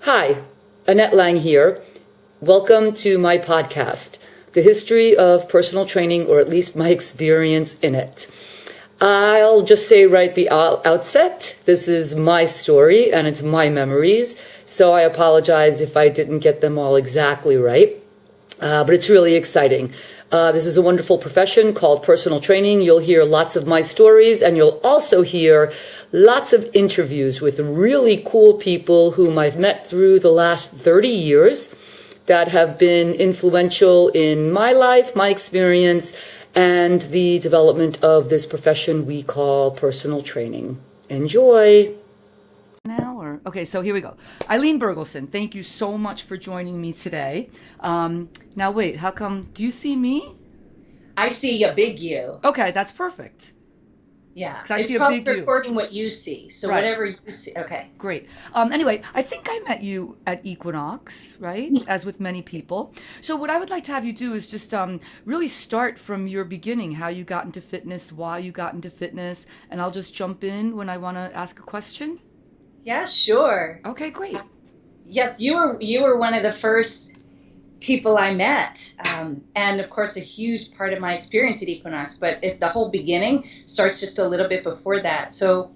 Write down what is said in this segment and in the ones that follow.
Hi, Annette Lang here. Welcome to my podcast, The History of Personal Training, or at least my experience in it. I'll just say right at the outset, this is my story and it's my memories, so I apologize if I didn't get them all exactly right, but it's really exciting. This is a wonderful profession called personal training. You'll hear lots of my stories, and you'll also hear lots of interviews with really cool people whom I've met through the last 30 years that have been influential in my life, my experience, and the development of this profession we call personal training. Enjoy! Okay, so here we go. Ilene Bergelson, thank you so much for joining me today. Now wait, how come, do you see me? I see a big you. Okay, that's perfect. Yeah, I it's see a probably big you. recording what you see, so Right. whatever you see. Okay. Great. Anyway, I think I met you at Equinox, right? As with many people. So what I would like to have you do is just really start from your beginning, how you got into fitness, why you got into fitness, and I'll just jump in when I want to ask a question. Yeah, sure. Okay, great. Yes, you were one of the first people I met, and of course a huge part of my experience at Equinox. But if the whole beginning starts just a little bit before that. So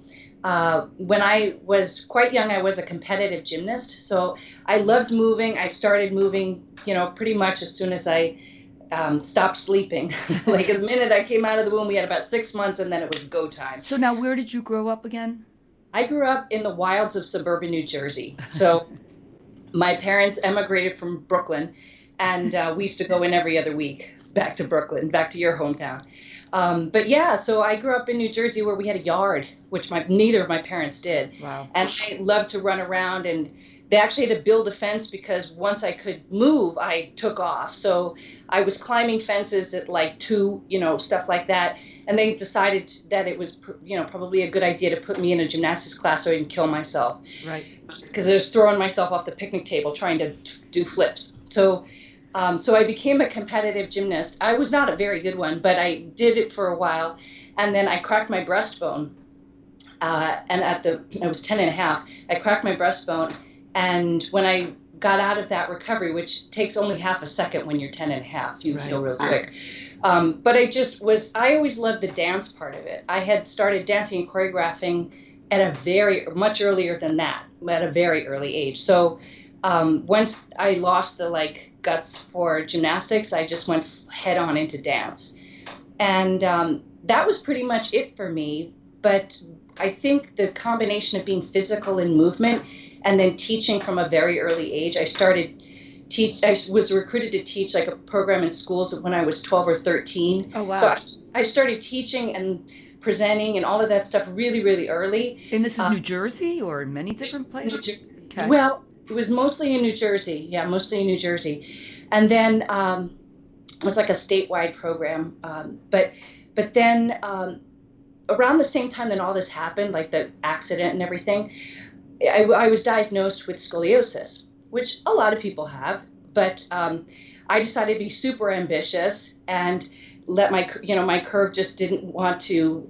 when I was quite young, I was a competitive gymnast. So I loved moving. I started moving, pretty much as soon as I stopped sleeping. Like the minute I came out of the womb, we had about 6 months, and then it was go time. So now, where did you grow up again? I grew up in the wilds of suburban New Jersey. So my parents emigrated from Brooklyn, and we used to go in every other week back to Brooklyn, back to your hometown. But yeah, so I grew up in New Jersey where we had a yard, which neither of my parents did. Wow. And I loved to run around, and they actually had to build a fence because once I could move, I took off. So I was climbing fences at like 2, stuff like that. And they decided that it was, probably a good idea to put me in a gymnastics class so I didn't kill myself. Right. Because I was throwing myself off the picnic table trying to do flips. So I became a competitive gymnast. I was not a very good one, but I did it for a while. And then I cracked my breastbone. And I was 10 and a half. I cracked my breastbone. And when I got out of that recovery, which takes only half a second when you're 10 and a half, you heal really quick. But I always loved the dance part of it. I had started dancing and choreographing at much earlier than that, at a very early age. So once I lost the guts for gymnastics, I just went head on into dance. And that was pretty much it for me. But I think the combination of being physical in movement and then teaching from a very early age, I was recruited to teach a program in schools when I was 12 or 13. Oh, wow. So I started teaching and presenting and all of that stuff really, really early. And this is New Jersey or in many different places? Okay. Well, it was mostly in New Jersey. Yeah, mostly in New Jersey. And then it was like a statewide program. But then around the same time that all this happened, like the accident and everything, I was diagnosed with scoliosis, which a lot of people have, but I decided to be super ambitious and let my curve just didn't want to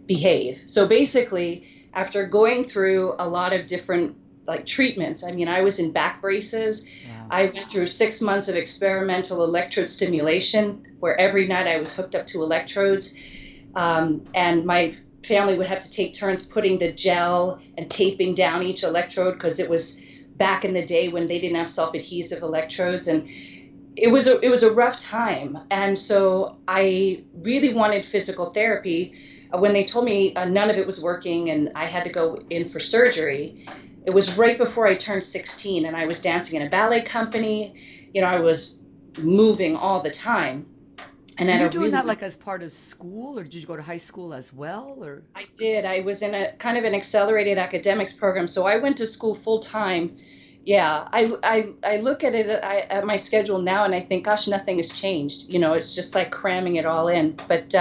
behave. So basically, after going through a lot of different treatments, I was in back braces. Wow. I went through 6 months of experimental electrode stimulation, where every night I was hooked up to electrodes, and my family would have to take turns putting the gel and taping down each electrode because it was back in the day when they didn't have self-adhesive electrodes, and it was a rough time. And so I really wanted physical therapy. When they told me none of it was working and I had to go in for surgery, it was right before I turned 16, and I was dancing in a ballet company. I was moving all the time. And were you doing that as part of school, or did you go to high school as well? Or I did. I was in a kind of an accelerated academics program, so I went to school full time. Yeah, I look at it at my schedule now, and I think, gosh, nothing has changed. It's just like cramming it all in. But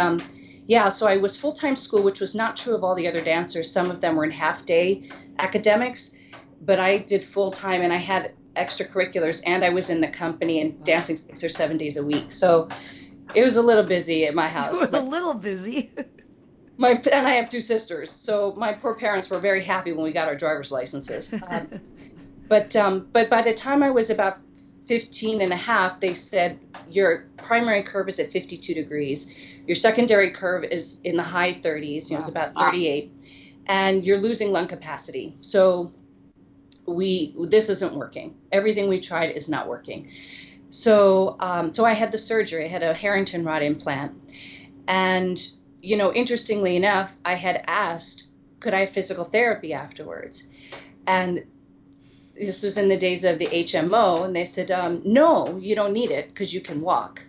yeah, so I was full time school, which was not true of all the other dancers. Some of them were in half day academics, but I did full time, and I had extracurriculars, and I was in the company and dancing 6 or 7 days a week. So it was a little busy at my house. A little busy. And I have 2 sisters, so my poor parents were very happy when we got our driver's licenses. But by the time I was about 15 and a half, they said your primary curve is at 52 degrees. Your secondary curve is in the high 30s. It was about 38. And you're losing lung capacity. So this isn't working. Everything we tried is not working. So I had the surgery. I had a Harrington rod implant. And, interestingly enough, I had asked, could I have physical therapy afterwards? And this was in the days of the HMO, and they said, no, you don't need it because you can walk.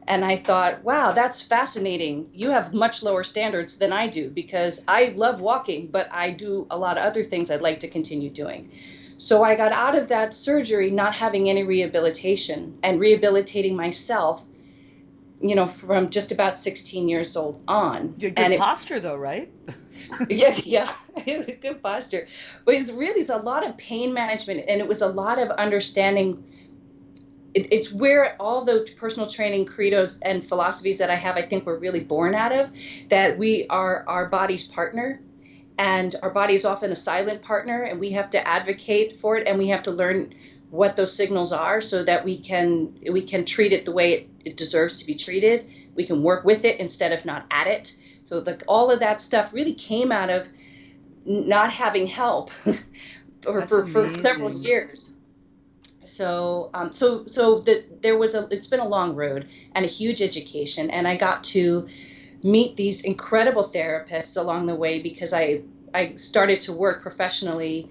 And I thought, wow, that's fascinating. You have much lower standards than I do because I love walking, but I do a lot of other things I'd like to continue doing. So I got out of that surgery not having any rehabilitation and rehabilitating myself, from just about 16 years old on. Good posture though, right? Yeah, good posture. But it's a lot of pain management, and it was a lot of understanding. It's where all the personal training credos and philosophies that I have, I think, were really born out of, that we are our body's partner, and our body is often a silent partner, and we have to advocate for it, and we have to learn what those signals are so that we can treat it the way it deserves to be treated. We can work with it instead of not at it. So all of that stuff really came out of not having help for several years. So it's been a long road and a huge education, and I got to meet these incredible therapists along the way because I started to work professionally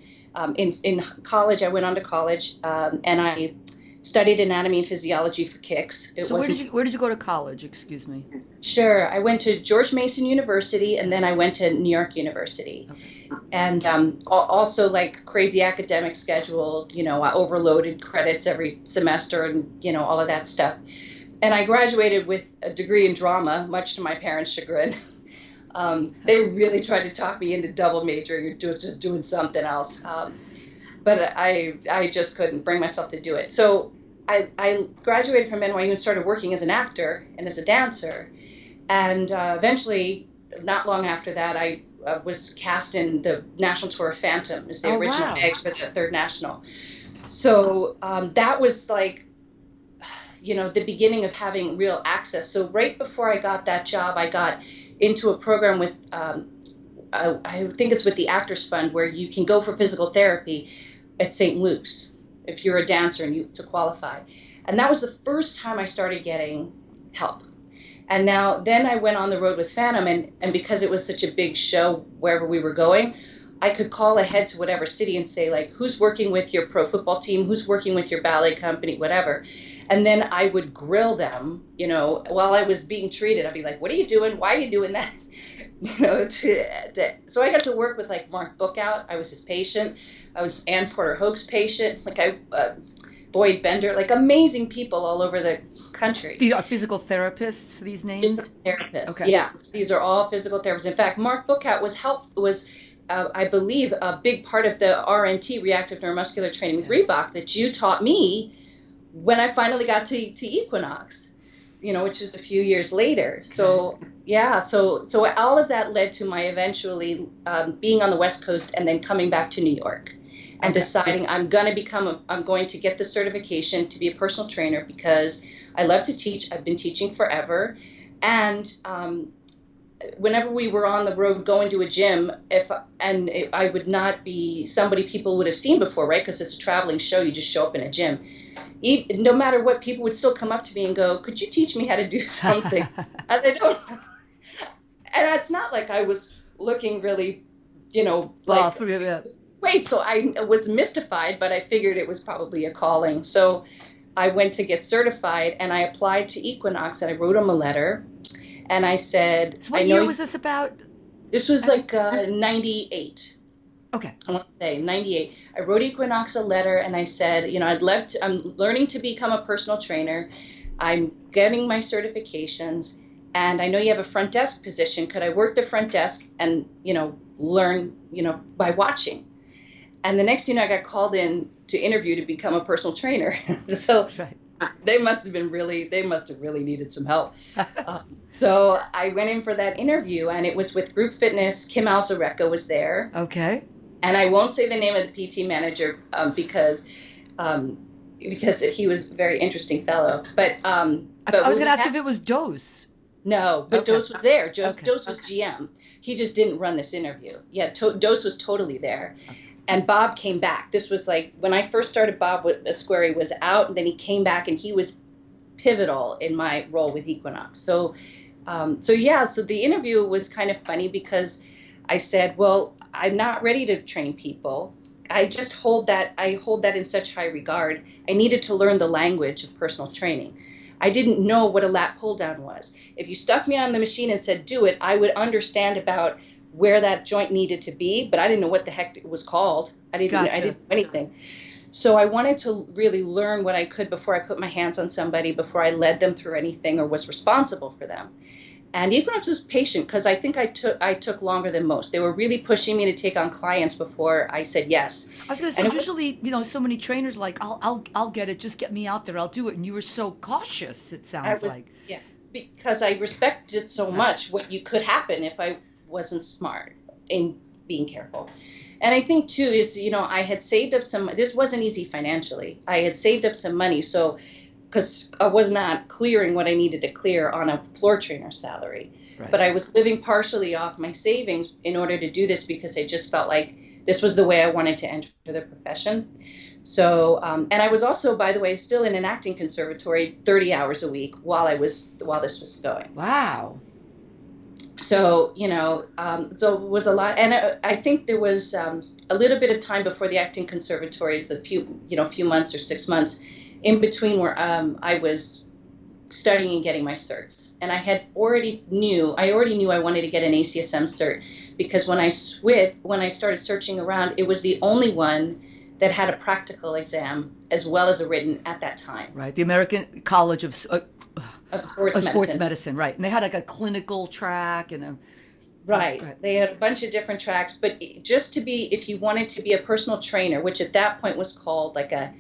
in college. I went on to college and I studied anatomy and physiology for kicks. Where did you go to college? Excuse me. Sure. I went to George Mason University, and then I went to New York University. Okay. And also like crazy academic schedule, I overloaded credits every semester and, all of that stuff. And I graduated with a degree in drama, much to my parents' chagrin. They really tried to talk me into double majoring or just doing something else. But I just couldn't bring myself to do it. So I graduated from NYU and started working as an actor and as a dancer. And eventually, not long after that, I was cast in the national tour of Phantom as the original eggs for the Third National. So that was like, the beginning of having real access. So right before I got that job, I got into a program with, I think it's with the Actors Fund, where you can go for physical therapy at St. Luke's if you're a dancer and to qualify. And that was the first time I started getting help. And then I went on the road with Phantom, and because it was such a big show wherever we were going, I could call ahead to whatever city and say, like, who's working with your pro football team, who's working with your ballet company, whatever. And then I would grill them, while I was being treated. I'd be like, what are you doing? Why are you doing that? So I got to work with like Mark Bookout. I was his patient. I was Ann Porter Hoke's patient. Boyd Bender, like amazing people all over the country. These are physical therapists, these names? Physical therapists, okay. Yeah. These are all physical therapists. In fact, Mark Bookout was I believe, a big part of the RNT, reactive neuromuscular training with Reebok, that you taught me when I finally got to Equinox, which was a few years later. So, yeah, so all of that led to my eventually being on the West Coast and then coming back to New York and deciding I'm going to get the certification to be a personal trainer because I love to teach. I've been teaching forever. And whenever we were on the road going to a gym, I would not be somebody people would have seen before, right? Because it's a traveling show. You just show up in a gym. No matter what, people would still come up to me and go, could you teach me how to do something? And I don't know. And it's not like I was looking really, great. So I was mystified, but I figured it was probably a calling. So I went to get certified, and I applied to Equinox, and I wrote them a letter. And I said, so what year was this about? This was like 98. Okay. I want to say 98. I wrote Equinox a letter, and I said, I'm learning to become a personal trainer. I'm getting my certifications, and I know you have a front desk position. Could I work the front desk and, learn, by watching? And the next thing I got called in to interview to become a personal trainer. So right. They must have really needed some help. So I went in for that interview, and it was with Group Fitness. Kim Alzarecka was there. Okay. And I won't say the name of the PT manager because he was a very interesting fellow. But I was what going we to ask had, if it was Dose. no, but Okay. Dose was there. Okay. Dose was GM. He just didn't run this interview. Yeah, Dose was totally there. Okay. And Bob came back. This was like when I first started, Bob Asquari was out, and then he came back, and he was pivotal in my role with Equinox. So the interview was kind of funny because I said, well, I'm not ready to train people. I hold that in such high regard. I needed to learn the language of personal training. I didn't know what a lat pull down was. If you stuck me on the machine and said, do it, I would understand about where that joint needed to be, but I didn't know what the heck it was called. I didn't know anything. So I wanted to really learn what I could before I put my hands on somebody, before I led them through anything or was responsible for them. And Equinox was patient because I think I took longer than most. They were really pushing me to take on clients before I said yes. I was going to say, usually, so many trainers like, I'll get it. Just get me out there. I'll do it. And you were so cautious. It sounds like. Yeah, because I respected so much what you could happen if I wasn't smart in being careful. And I think too is, I had saved up some. This wasn't easy financially. I had saved up some money, so because I was not clearing what I needed to clear on a floor trainer salary. Right. But I was living partially off my savings in order to do this because I just felt like this was the way I wanted to enter the profession. So, and I was also, by the way, still in an acting conservatory 30 hours a week while this was going. Wow. So, so it was a lot. And I think there was a little bit of time before the acting conservatory, it was a few months or 6 months in between where I was studying and getting my certs. And I already knew I wanted to get an ACSM cert because when I started searching around, it was the only one that had a practical exam as well as a written at that time. Right. The American College of Sports Medicine. Right. And they had like a clinical track and a... Right. They had a bunch of different tracks, but if you wanted to be a personal trainer, which at that point was called like a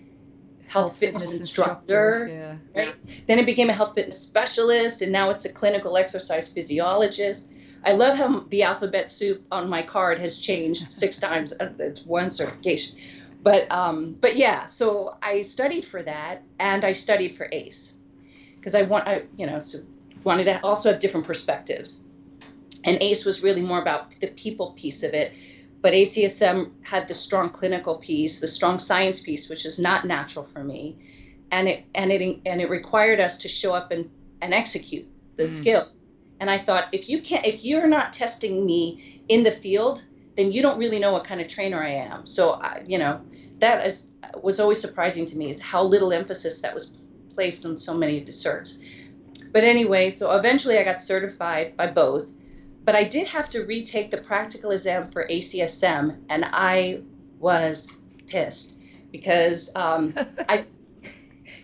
health fitness instructor, yeah. Right? Then it became a health fitness specialist, and now it's a clinical exercise physiologist. I love how the alphabet soup on my card has changed 6 times. It's one certification. But yeah, so I studied for that, and I studied for ACE because wanted to also have different perspectives. And ACE was really more about the people piece of it. But ACSM had the strong clinical piece, the strong science piece, which is not natural for me. And it required us to show up and execute the skill. And I thought, if you're not testing me in the field, then you don't really know what kind of trainer I am. So, that was always surprising to me, is how little emphasis that was placed on so many of the certs. But anyway, so eventually I got certified by both. But I did have to retake the practical exam for ACSM, and I was pissed because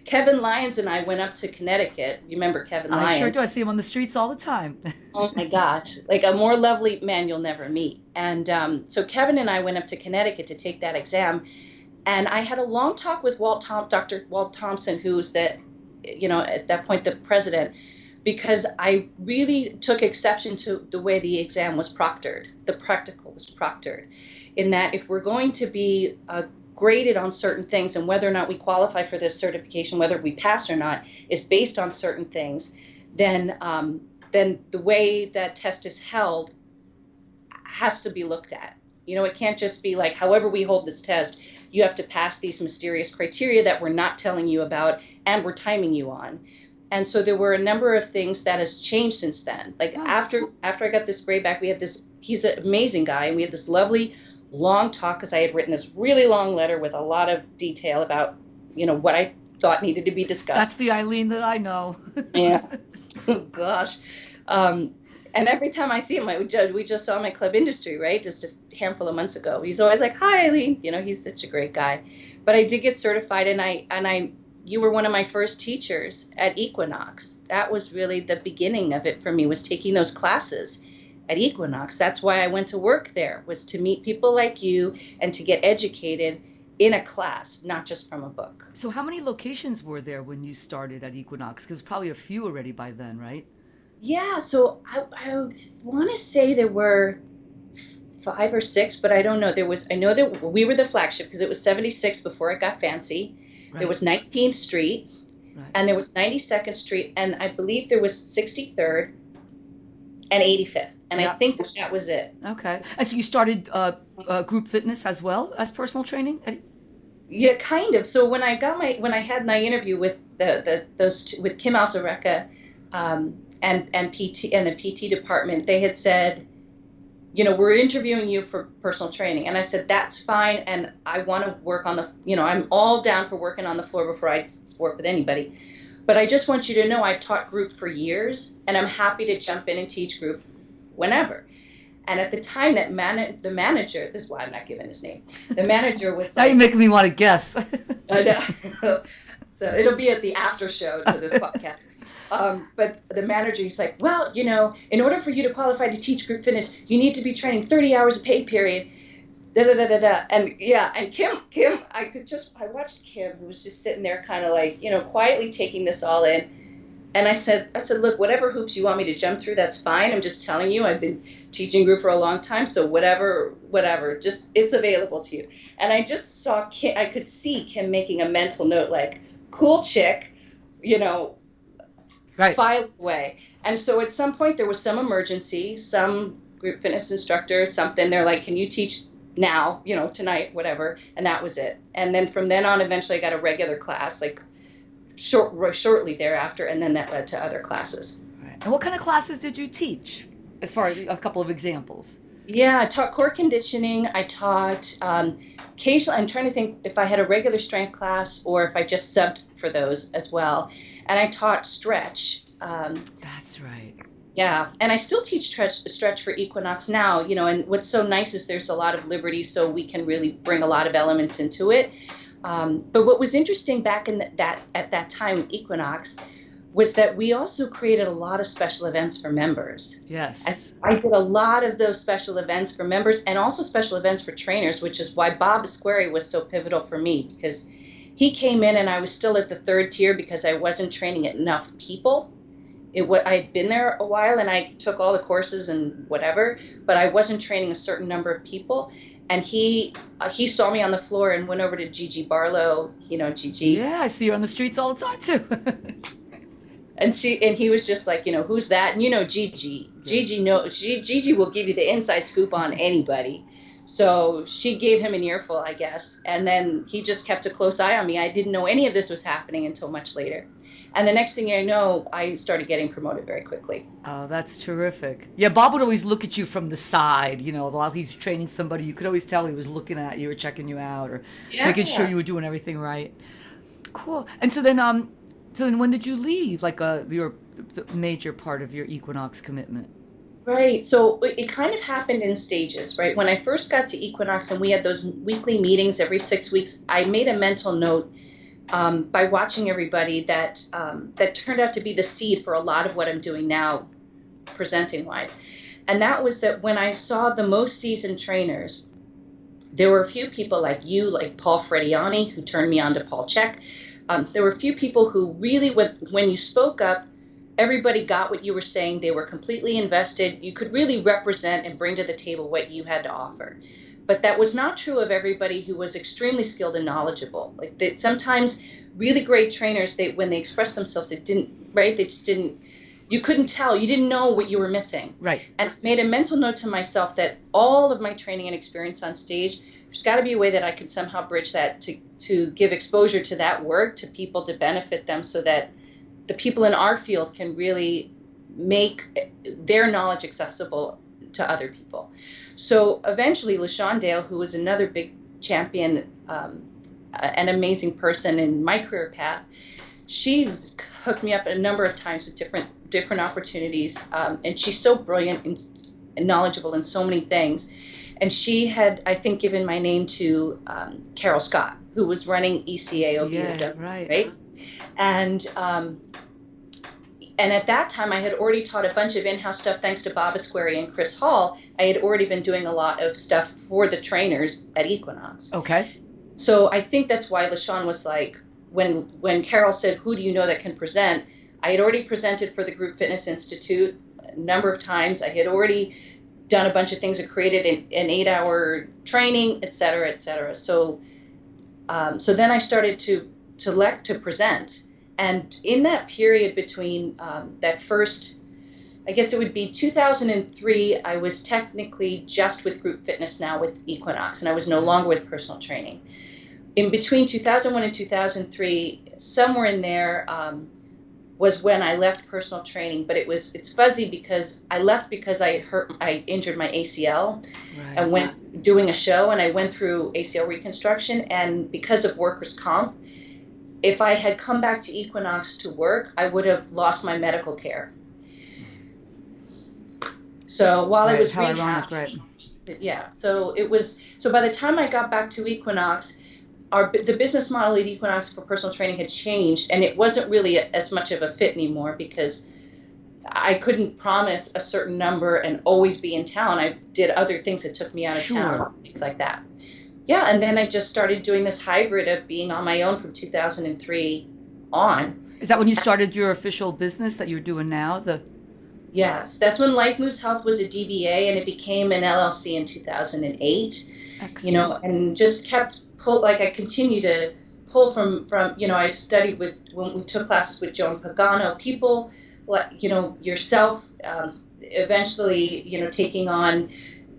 Kevin Lyons and I went up to Connecticut. You remember Kevin Lyons? I sure do. I see him on the streets all the time. Oh my gosh, like a more lovely man you'll never meet. And so Kevin and I went up to Connecticut to take that exam, and I had a long talk with Dr. Walt Thompson, who's at that point the president, because I really took exception to the way the exam was proctored. The practical was proctored, in that if we're going to be graded on certain things and whether or not we qualify for this certification, whether we pass or not, is based on certain things, then the way that test is held has to be looked at. It can't just be like, however we hold this test, you have to pass these mysterious criteria that we're not telling you about and we're timing you on. And so there were a number of things that has changed since then. Like after I got this grade back, he's an amazing guy, and we had this lovely long talk because I had written this really long letter with a lot of detail about, what I thought needed to be discussed. That's the Ilene that I know. Yeah. Gosh. And every time I see him, we just saw him at Club Industry, right? Just a handful of months ago. He's always like, "Hi, Ilene." He's such a great guy. But I did get certified, and you were one of my first teachers at Equinox. That was really the beginning of it for me, was taking those classes at Equinox. That's why I went to work there, was to meet people like you and to get educated in a class, not just from a book. So how many locations were there when you started at Equinox? Because probably a few already by then, right? Yeah, so I want to say there were 5 or 6, but I don't know. I know that we were the flagship because it was 76 before it got fancy. Right. There was 19th Street, Right. and there was 92nd Street, and I believe there was 63rd and 85th, and I think that was it. Okay. And so you started group fitness as well as personal training? Yeah, kind of. So when I had my interview with with Kim Alzareka, and PT and the PT department, they had said, we're interviewing you for personal training. And I said, that's fine. And I want to work on I'm all down for working on the floor before I work with anybody. But I just want you to know I've taught group for years, and I'm happy to jump in and teach group whenever. And at the time, the manager, this is why I'm not giving his name, the manager was now you're making me want to guess. I know. So it'll be at the after show to this podcast. But the manager, he's like, well, in order for you to qualify to teach group fitness, you need to be training 30 hours a pay period. Da, da, da, da, da. And Kim, I watched Kim, who was just sitting there kind of like, quietly taking this all in. And I said, look, whatever hoops you want me to jump through, that's fine. I'm just telling you, I've been teaching group for a long time. So whatever, just it's available to you. And I just saw Kim, I could see Kim making a mental note, like, cool chick, right. File away. And so at some point there was some emergency, some group fitness instructor, something, they're like, can you teach now, tonight, whatever. And that was it. And then from then on, eventually I got a regular class, like shortly thereafter. And then that led to other classes. Right. And what kind of classes did you teach, as far as a couple of examples? Yeah, I taught core conditioning. I taught occasionally, I'm trying to think if I had a regular strength class or if I just subbed for those as well. And I taught stretch. That's right. Yeah, and I still teach stretch for Equinox now, and what's so nice is there's a lot of liberty, so we can really bring a lot of elements into it. But what was interesting back at that time with Equinox was that we also created a lot of special events for members. Yes. I did a lot of those special events for members and also special events for trainers, which is why Bob Esqueri was so pivotal for me, because he came in and I was still at the 3rd tier because I wasn't training enough people. I had been there a while and I took all the courses and whatever, but I wasn't training a certain number of people. And he saw me on the floor and went over to Gigi Barlow, Gigi. Yeah, I see her on the streets all the time too. And he was just like, who's that? And Gigi. Gigi will give you the inside scoop on anybody. So she gave him an earful, I guess. And then he just kept a close eye on me. I didn't know any of this was happening until much later. And the next thing I know, I started getting promoted very quickly. Oh, that's terrific. Yeah, Bob would always look at you from the side, while he's training somebody. You could always tell he was looking at you or checking you out or making sure you were doing everything right. Cool. And so then when did you leave, like the major part of your Equinox commitment? Right. So it kind of happened in stages, right? When I first got to Equinox and we had those weekly meetings every 6 weeks, I made a mental note by watching everybody that turned out to be the seed for a lot of what I'm doing now, presenting wise. And that was that when I saw the most seasoned trainers, there were a few people like you, like Paul Frediani, who turned me on to Paul Check. There were a few people who really, when you spoke up, everybody got what you were saying. They were completely invested. You could really represent and bring to the table what you had to offer. But that was not true of everybody who was extremely skilled and knowledgeable. Like sometimes really great trainers, when they expressed themselves, they just didn't, you couldn't tell. You didn't know what you were missing. Right. And I made a mental note to myself that all of my training and experience on stage, there's got to be a way that I could somehow bridge that to give exposure to that work to people, to benefit them, so that the people in our field can really make their knowledge accessible to other people. So eventually LaShawn Dale, who was another big champion, an amazing person in my career path, she's hooked me up a number of times with different opportunities, and she's so brilliant and knowledgeable in so many things. And she had, I think, given my name to Carol Scott, who was running ECA, right? And at that time, I had already taught a bunch of in-house stuff thanks to Bob Esqueri and Chris Hall. I had already been doing a lot of stuff for the trainers at Equinox. Okay. So I think that's why LaShawn was like, when Carol said, who do you know that can present? I had already presented for the Group Fitness Institute a number of times. I had already done a bunch of things and created an 8-hour training, et cetera, et cetera. So then I started to present. And in that period between that first, I guess it would be 2003, I was technically just with group fitness now with Equinox, and I was no longer with personal training. In between 2001 and 2003, somewhere in there was when I left personal training, but it's fuzzy because I left because I injured my ACL and went doing a show, and I went through ACL reconstruction, and because of workers' comp, if I had come back to Equinox to work, I would have lost my medical care. So while I was rehabbing, yeah. So by the time I got back to Equinox, the business model at Equinox for personal training had changed, and it wasn't really as much of a fit anymore because I couldn't promise a certain number and always be in town. I did other things that took me out of town, things like that. Yeah, and then I just started doing this hybrid of being on my own from 2003 on. Is that when you started your official business that you're doing now? Yes, that's when Life Moves Health was a DBA, and it became an LLC in 2008. Excellent. And just kept I continue to pull from, I studied when we took classes with Joan Pagano, people, yourself, eventually, taking on,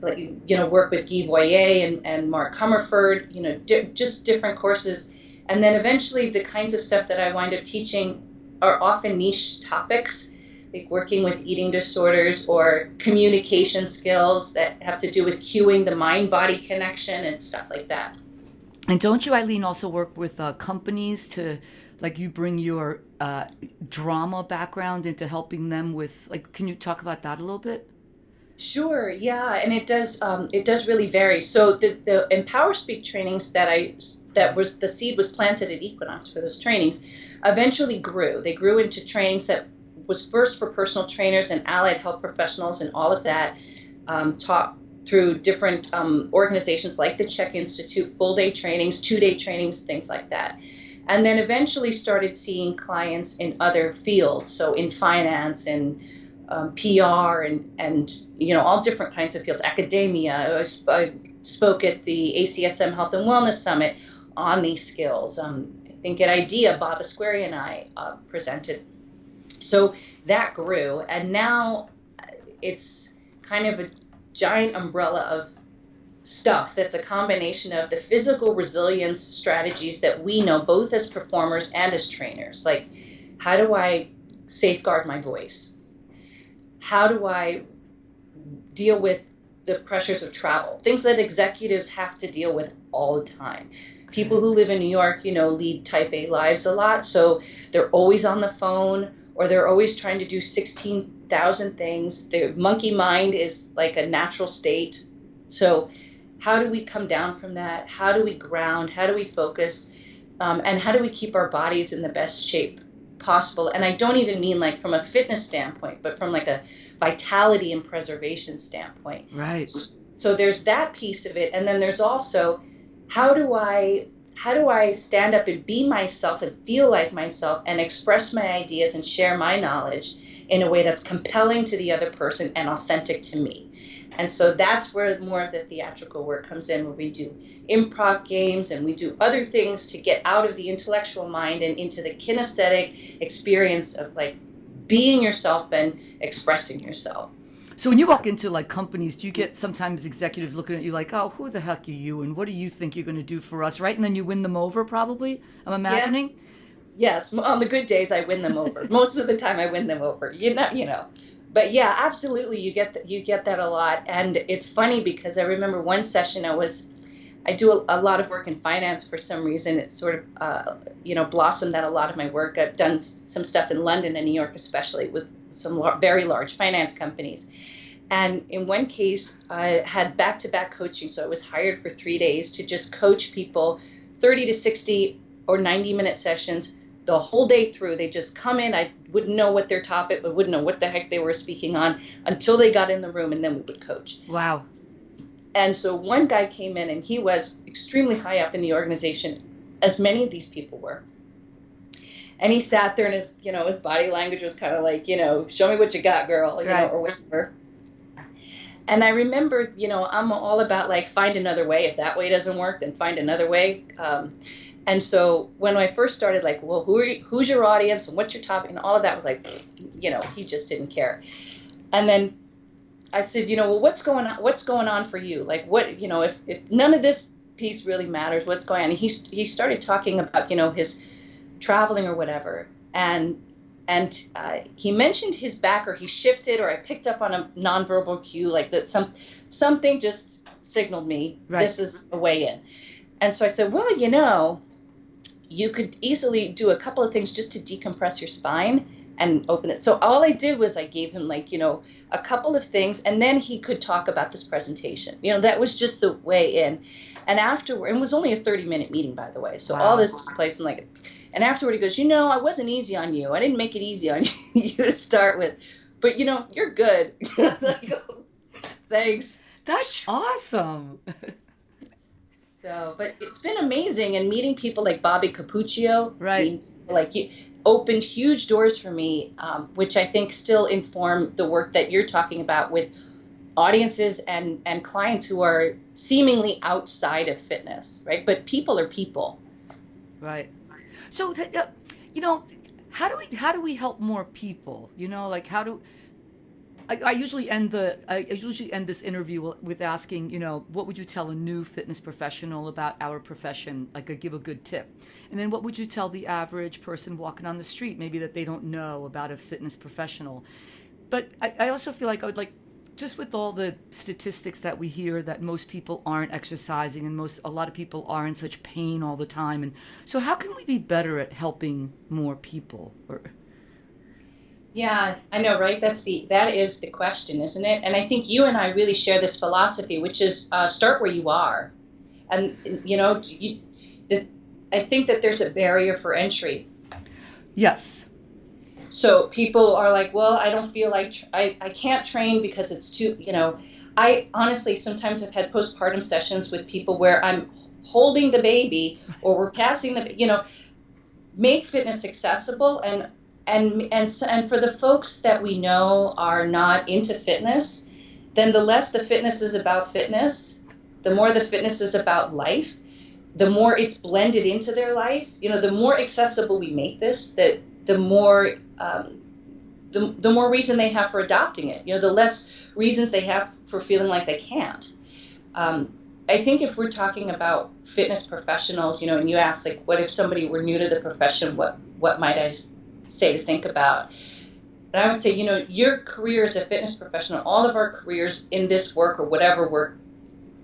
work with Guy Boyer and Mark Comerford, just different courses. And then eventually the kinds of stuff that I wind up teaching are often niche topics, like working with eating disorders or communication skills that have to do with cueing the mind-body connection and stuff like that. And don't you, Ilene, also work with companies to, you bring your drama background into helping them with, can you talk about that a little bit? Sure, yeah, and it does really vary. So the Empower Speak trainings that was the seed was planted at Equinox for those trainings eventually grew. They grew into trainings that was first for personal trainers and allied health professionals and all of that, taught through different organizations like the Czech Institute, full-day trainings, 2-day trainings, things like that. And then eventually started seeing clients in other fields, so in finance and PR and all different kinds of fields, academia. I spoke at the ACSM Health and Wellness Summit on these skills. I think at IDEA, Bob Asquari and I presented. So that grew, and now it's kind of a giant umbrella of stuff that's a combination of the physical resilience strategies that we know both as performers and as trainers. Like, how do I safeguard my voice? How do I deal with the pressures of travel? Things that executives have to deal with all the time. People who live in New York, lead type A lives a lot, so they're always on the phone, or they're always trying to do 16,000 things. Their monkey mind is like a natural state. So how do we come down from that? How do we ground? How do we focus? And how do we keep our bodies in the best shape possible? And I don't even mean from a fitness standpoint, but from a vitality and preservation standpoint. Right. So there's that piece of it. And then there's also, how do I stand up and be myself and feel like myself and express my ideas and share my knowledge in a way that's compelling to the other person and authentic to me? And so that's where more of the theatrical work comes in, where we do improv games and we do other things to get out of the intellectual mind and into the kinesthetic experience of being yourself and expressing yourself. So when you walk into companies, do you get sometimes executives looking at you like, oh, who the heck are you? And what do you think you're going to do for us? Right. And then you win them over, probably, I'm imagining. Yeah. Yes. On the good days, I win them over. Most of the time I win them over, But yeah, absolutely. You get that a lot. And it's funny because I remember one session I do a lot of work in finance for some reason. It's sort of, blossomed out a lot of my work. I've done some stuff in London and New York, especially with some very large finance companies. And in one case, I had back-to-back coaching. So I was hired for 3 days to just coach people 30 to 60 or 90-minute sessions the whole day through. They just come in. I wouldn't know what their topic, but wouldn't know what the heck they were speaking on until they got in the room, and then we would coach. Wow. And so one guy came in, and he was extremely high up in the organization, as many of these people were. And he sat there, and his body language was kind of like, show me what you got, girl, right. Or whatever. And I remember, I'm all about like find another way. If that way doesn't work, then find another way. And so when I first started, like, well, who's your audience and what's your topic and all of that was like, he just didn't care. And then I said, well, what's going on? What's going on for you? Like, what, if none of this piece really matters, what's going on? And he started talking about, his traveling or whatever. And he mentioned his back, or he shifted, or I picked up on a nonverbal cue, like that something just signaled me, this is a way in. And so I said, well, you could easily do a couple of things just to decompress your spine and open it. So all I did was I gave him like, a couple of things, and then he could talk about this presentation. That was just the way in. And afterward, it was only a 30-minute meeting, by the way. So all this took place in and afterward he goes, I wasn't easy on you. I didn't make it easy on you to start with, but you're good. Like, oh, thanks. That's awesome. So, but it's been amazing, and meeting people like Bobby Capuccio, right? Opened huge doors for me, which I think still inform the work that you're talking about with audiences and clients who are seemingly outside of fitness, right? But people are people, right? So, how do we help more people? I usually end this interview with asking, what would you tell a new fitness professional about our profession? Like, give a good tip. And then what would you tell the average person walking on the street, maybe that they don't know about a fitness professional? But I also feel like I would like, just with all the statistics that we hear that most people aren't exercising and a lot of people are in such pain all the time. And so how can we be better at helping more people? Yeah, I know, right? That is the question, isn't it? And I think you and I really share this philosophy, which is start where you are. And, I think that there's a barrier for entry. Yes. So people are like, well, I don't feel like I can't train because it's too, I honestly sometimes have had postpartum sessions with people where I'm holding the baby or we're passing make fitness accessible. And for the folks that we know are not into fitness, then the less the fitness is about fitness, the more the fitness is about life, the more it's blended into their life. The more accessible we make this, the more the more reason they have for adopting it. The less reasons they have for feeling like they can't. I think if we're talking about fitness professionals, and you ask, like, what if somebody were new to the profession, what might I say to think about? And I would say, your career as a fitness professional, all of our careers in this work or whatever work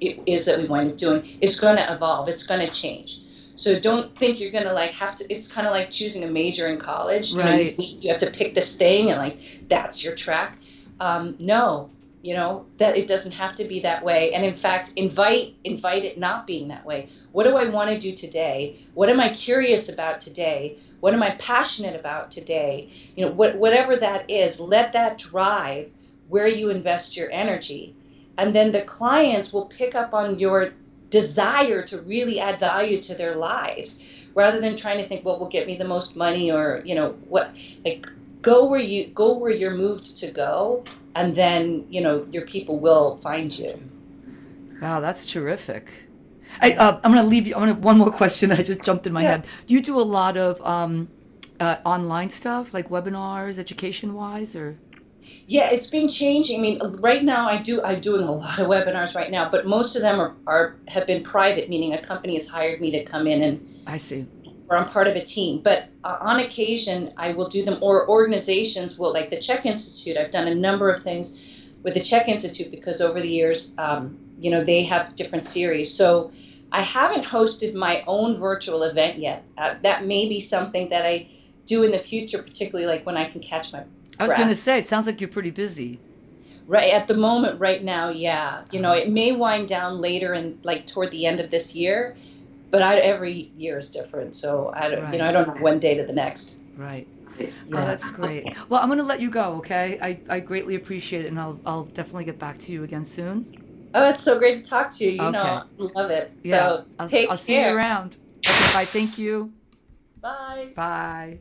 it is that we wind up doing is going to evolve. It's going to change. So don't think you're going to have to, it's kind of like choosing a major in college. Right. You have to pick this thing and that's your track. No, that it doesn't have to be that way. And in fact, invite it not being that way. What do I want to do today? What am I curious about today? What am I passionate about today? Whatever that is, let that drive where you invest your energy. And then the clients will pick up on your desire to really add value to their lives, rather than trying to think what will get me the most money or, go where you're moved to go. And then, your people will find you. Wow, that's terrific. I'm going to leave you. One more question that just jumped in my head. You do a lot of online stuff, like webinars, education-wise, or? Yeah, it's been changing. I mean, right now I'm doing a lot of webinars right now, but most of them have been private, meaning a company has hired me to come in and. I see. Or I'm part of a team. But on occasion, I will do them, or organizations will, like the Czech Institute. I've done a number of things with the Czech Institute because over the years, they have different series. So I haven't hosted my own virtual event yet. That may be something that I do in the future, particularly like when I can catch my breath. I was going to say, it sounds like you're pretty busy. Right at the moment, right now, yeah. It may wind down later and toward the end of this year. But every year is different, so I don't know one day to the next. Right. Yeah. Oh, that's great. Well, I'm going to let you go, okay? I greatly appreciate it, and I'll definitely get back to you again soon. Oh, it's so great to talk to you. I love it. Yeah. So I'll see you around. Okay, bye. Thank you. Bye. Bye.